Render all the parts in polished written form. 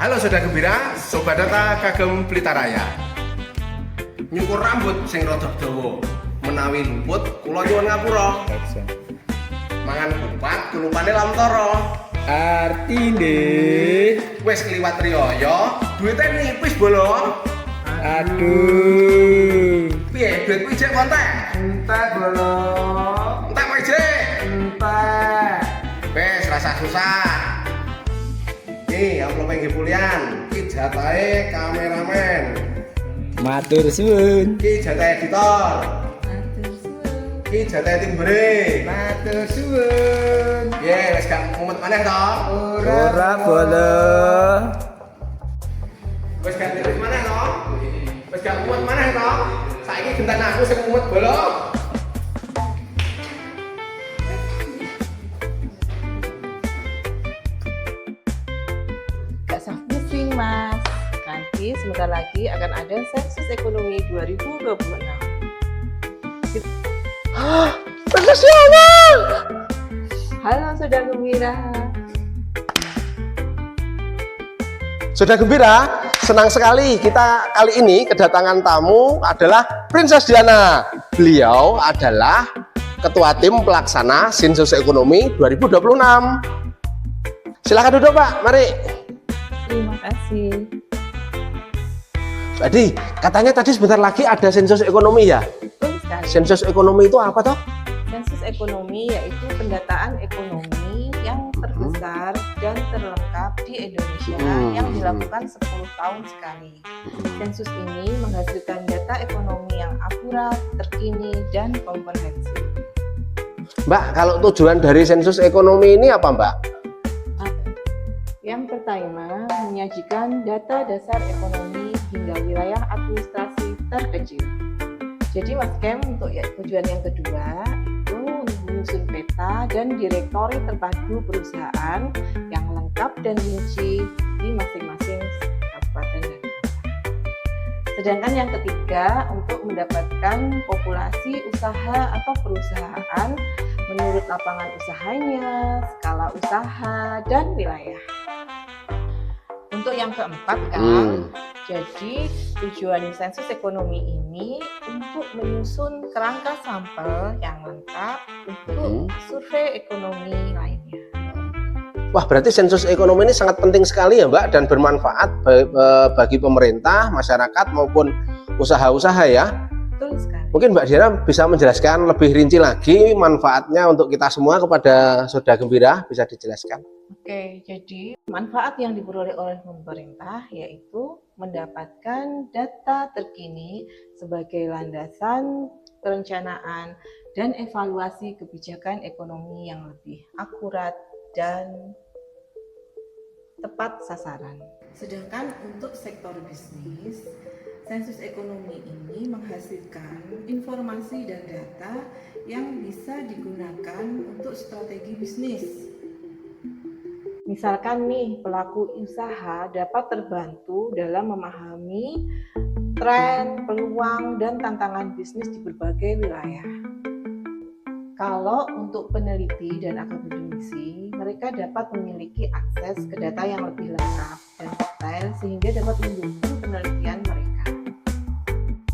Halo Soda Gembira, Sobat Data kagem Blitaraya. Nyukur rambut sing rada dawa, menawi luput kula nyuwun ngapura. Mangan kupat kulupane lamtara. Artine Wis kliwat riyaya, duwite nipis bolo. aduh Piye, duit kuwi jek kontek? entek bolo Entek wae jek. entek Wis rasa susah. Nih, amplop nggih pulian. Ki jatahe kameramen. matur suwun Ki jatahe editor. Ki jatahe timbere. matur suwun Ye, wis gak mumet maneh to? ora bolo Wis gak tiris maneh to? Wis gak mumet maneh to? Saiki genten aku sing mumet bolo. Gak usah pusing mas, nanti sebentar lagi akan ada sensus ekonomi 2026. Halo Soda Gembira. Soda Gembira, senang sekali kita kali ini kedatangan tamu adalah Princess Diana. Beliau adalah Ketua Tim Pelaksana Sensus Ekonomi 2026. Silakan duduk Pak, mari. Terima kasih. Tadi katanya tadi sebentar lagi ada sensus ekonomi ya. Betul sekali. Sensus ekonomi itu apa toh? Sensus ekonomi yaitu pendataan ekonomi yang terbesar dan terlengkap di Indonesia yang dilakukan 10 tahun sekali. Sensus ini menghasilkan data ekonomi yang akurat, terkini, dan komprehensif. Mbak, kalau tujuan dari sensus ekonomi ini apa Mbak? Yang pertama, menyajikan data dasar ekonomi hingga wilayah administrasi terkecil. Jadi Mas Kem, untuk tujuan yang kedua itu menyusun peta dan direktori terpadu perusahaan yang lengkap dan rinci di masing-masing kabupaten dan kota. Sedangkan yang ketiga, untuk mendapatkan populasi usaha atau perusahaan menurut lapangan usahanya, skala usaha, dan wilayah. Untuk yang keempat jadi tujuan sensus ekonomi ini untuk menyusun kerangka sampel yang lengkap untuk survei ekonomi lainnya. Wah, berarti sensus ekonomi ini sangat penting sekali ya Mbak dan bermanfaat bagi pemerintah, masyarakat maupun usaha-usaha ya. Betul sekali. Mungkin Mbak Diana bisa menjelaskan lebih rinci lagi manfaatnya untuk kita semua kepada Soda Gembira, bisa dijelaskan? Oke, jadi manfaat yang diperoleh oleh pemerintah yaitu mendapatkan data terkini sebagai landasan perencanaan dan evaluasi kebijakan ekonomi yang lebih akurat dan tepat sasaran. Sedangkan untuk sektor bisnis, sensus ekonomi ini menghasilkan informasi dan data yang bisa digunakan untuk strategi bisnis. Misalkan nih, pelaku usaha dapat terbantu dalam memahami tren, peluang, dan tantangan bisnis di berbagai wilayah. Kalau untuk peneliti dan akademisi, mereka dapat memiliki akses ke data yang lebih lengkap dan detail sehingga dapat mendukung penelitian mereka.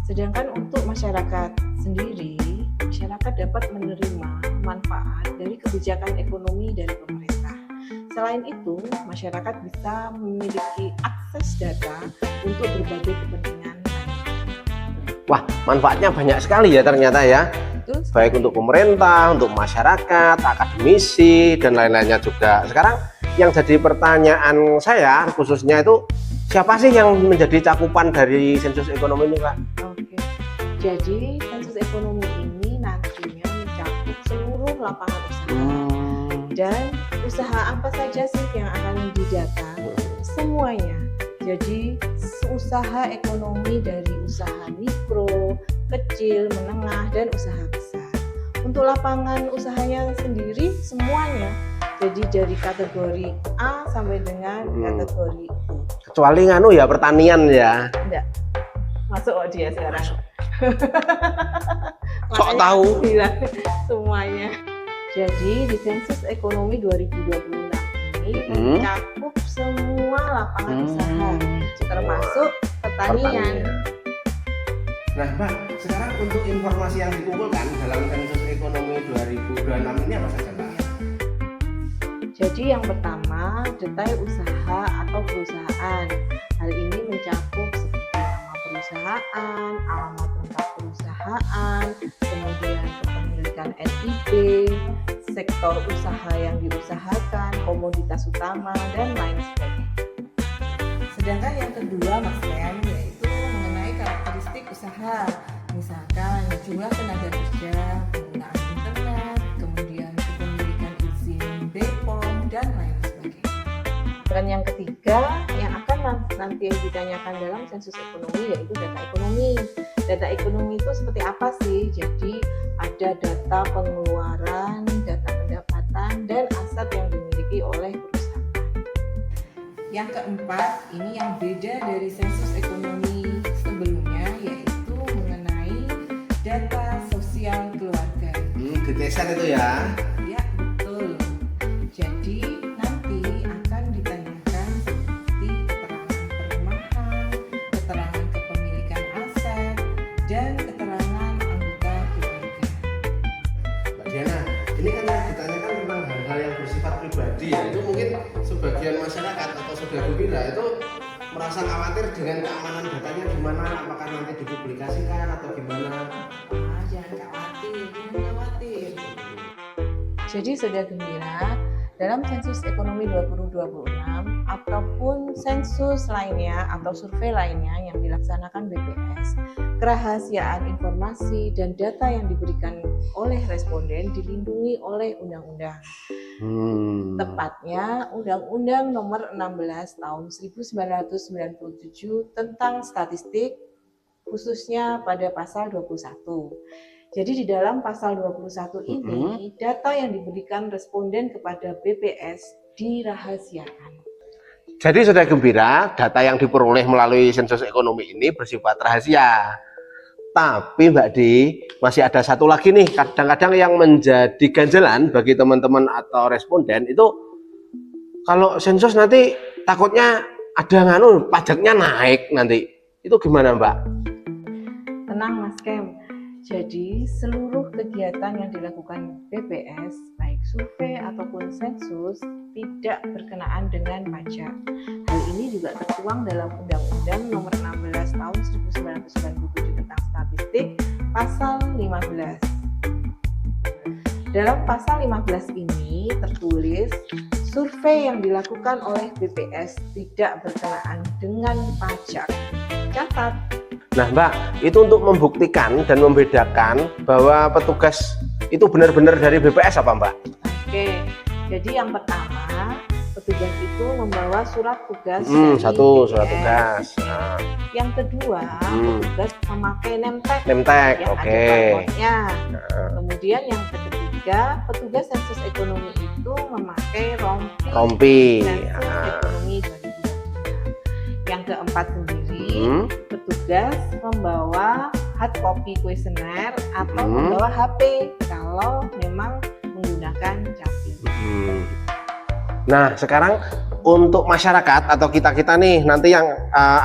Sedangkan untuk masyarakat sendiri, masyarakat dapat menerima manfaat dari kebijakan ekonomi dari pemerintah. Selain itu, masyarakat bisa memiliki akses data untuk berbagai kepentingan. Wah, manfaatnya banyak sekali ya ternyata ya. Betul. Baik untuk pemerintah, untuk masyarakat, akademisi, dan lain-lainnya juga. Sekarang yang jadi pertanyaan saya khususnya itu, siapa sih yang menjadi cakupan dari sensus ekonomi ini Pak? Oke, jadi sensus ekonomi ini nantinya mencakup seluruh lapangan usaha. Dan usaha apa saja sih yang akan didata? Semuanya. Jadi usaha ekonomi dari usaha mikro, kecil, menengah, dan usaha besar. Untuk lapangan usahanya sendiri semuanya. Jadi dari kategori A sampai dengan kategori U. Kecuali nganu ya pertanian ya. Enggak. Masuk dia sekarang. Sok tahu. Bilang semuanya. Jadi di sensus ekonomi 2026 ini mencakup semua lapangan usaha, termasuk pertanian. Nah, Mbak, sekarang untuk informasi yang dikumpulkan dalam sensus ekonomi 2026 ini apa saja, Mbak? Jadi yang pertama, detail usaha atau perusahaan. Hal ini mencakup seperti nama perusahaan, alamat lengkap perusahaan, kemudian kepemilikan NIB, sektor usaha yang diusahakan, komoditas utama, dan lain sebagainya. Sedangkan yang kedua, Mas Ken, yaitu mengenai karakteristik usaha. Misalkan jumlah tenaga kerja, penggunaan internet, kemudian kepemilikan izin BPOM, dan lain sebagainya. Dan yang ketiga, yang akan nanti ditanyakan dalam sensus ekonomi yaitu data ekonomi. Data ekonomi itu seperti apa sih? Jadi ada data pengeluaran, data pendapatan, dan aset yang dimiliki oleh perusahaan. Yang keempat, ini yang beda dari sensus ekonomi sebelumnya, yaitu mengenai data sosial keluarga. Geser itu ya. Ya, betul. Jadi nanti akan ditanyakan seperti keterangan perumahan, keterangan kepemilikan aset, dan keterangan anggota keluarga. Mbak Diana, ini kan yang ditanyakan tentang hal-hal yang bersifat pribadi ya. Itu mungkin sebagian masyarakat atau saudara Bira itu merasa khawatir dengan keamanan datanya gimana, apakah nanti dipublikasikan atau gimana? Jangan khawatir. Jadi saudara gembira, dalam sensus ekonomi 2026 ataupun sensus lainnya atau survei lainnya yang dilaksanakan BPS, kerahasiaan informasi dan data yang diberikan oleh responden dilindungi oleh undang-undang. Tepatnya Undang-Undang Nomor 16 Tahun 1997 tentang statistik, khususnya pada pasal 21. Jadi di dalam pasal 21 ini, data yang diberikan responden kepada BPS dirahasiakan. Jadi saudara gembira, data yang diperoleh melalui sensus ekonomi ini bersifat rahasia. Tapi Mbak Di, masih ada satu lagi nih, kadang-kadang yang menjadi ganjalan bagi teman-teman atau responden itu, kalau sensus nanti takutnya ada pajaknya naik nanti. Itu gimana Mbak? Tenang Mas Kem. Jadi seluruh kegiatan yang dilakukan BPS, baik survei ataupun sensus, tidak berkenaan dengan pajak. Hal ini juga tertuang dalam Undang-Undang Nomor 16 Tahun 1997 tentang statistik, pasal 15. Dalam pasal 15 ini tertulis, survei yang dilakukan oleh BPS tidak berkenaan dengan pajak. Catat. Nah Mbak, itu untuk membuktikan dan membedakan bahwa petugas itu benar-benar dari BPS apa Mbak? Oke, jadi yang pertama, petugas itu membawa surat tugas satu BPS. surat tugas. Yang kedua, petugas memakai nemtek oke. yang ada barcode-nya. Kemudian yang ketiga, petugas sensus ekonomi itu memakai rompi sensus ekonomi 2023. Yang keempat sendiri, petugas membawa hard copy kuesioner atau membawa HP kalau memang menggunakan CAPI. Nah sekarang untuk masyarakat atau kita nih nanti yang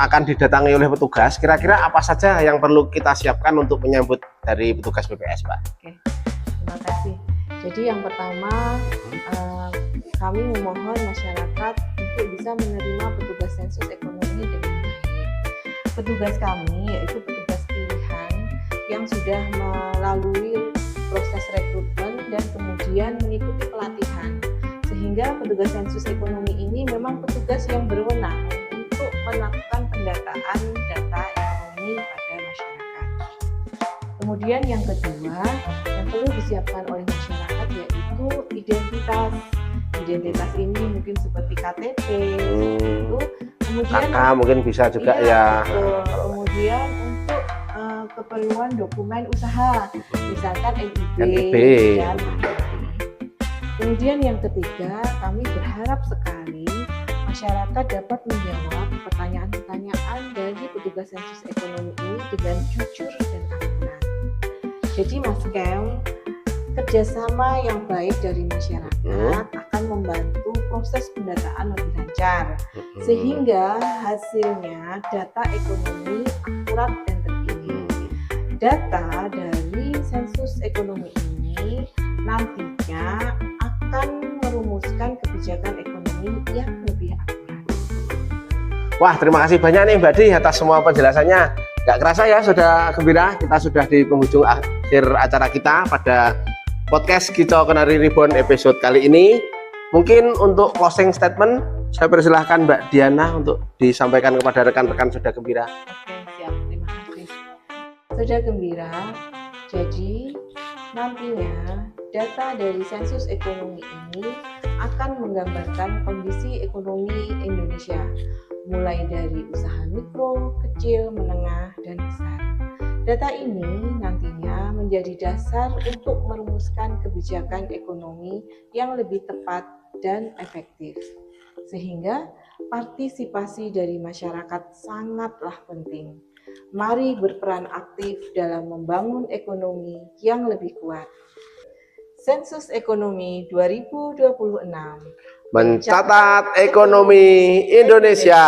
akan didatangi oleh petugas, kira-kira apa saja yang perlu kita siapkan untuk menyambut dari petugas BPS Pak? Oke, terima kasih. Jadi yang pertama, kami memohon masyarakat untuk bisa menerima petugas sensus ekonomi dengan baik. Petugas kami yaitu petugas pilihan yang sudah melalui proses rekrutmen dan kemudian mengikuti pelatihan, sehingga petugas sensus ekonomi ini memang petugas yang berwenang untuk melakukan pendataan data ekonomi pada masyarakat. Kemudian yang kedua yang perlu disiapkan oleh masyarakat yaitu identitas. Identitas ini mungkin seperti KTP, itu. Kemudian kakak mungkin bisa juga ya. Kemudian untuk keperluan dokumen usaha, misalkan NIB. Dan kemudian yang ketiga, kami berharap sekali masyarakat dapat menjawab pertanyaan-pertanyaan dari petugas sensus ekonomi ini dengan jujur dan akurat. Jadi Mas Kem, kerjasama yang baik dari masyarakat akan akan membantu proses pendataan lebih lancar, sehingga hasilnya data ekonomi akurat dan terkini. Data dari sensus ekonomi ini nantinya akan merumuskan kebijakan ekonomi yang lebih akurat. Wah, terima kasih banyak nih Mbak Di atas semua penjelasannya. Gak kerasa ya Saudara Gembira, kita sudah di penghujung akhir acara kita pada podcast Kicau Kenari Reborn episode kali ini. Mungkin untuk closing statement, saya persilahkan Mbak Diana untuk disampaikan kepada rekan-rekan Saudara Gembira. Oke, siap. Terima kasih. Saudara Gembira, jadi nantinya data dari sensus ekonomi ini akan menggambarkan kondisi ekonomi Indonesia, mulai dari usaha mikro, kecil, menengah, dan besar. Data ini nantinya menjadi dasar untuk merumuskan kebijakan ekonomi yang lebih tepat dan efektif. Sehingga partisipasi dari masyarakat sangatlah penting. Mari berperan aktif dalam membangun ekonomi yang lebih kuat. Sensus Ekonomi 2026 Mencatat ekonomi Indonesia.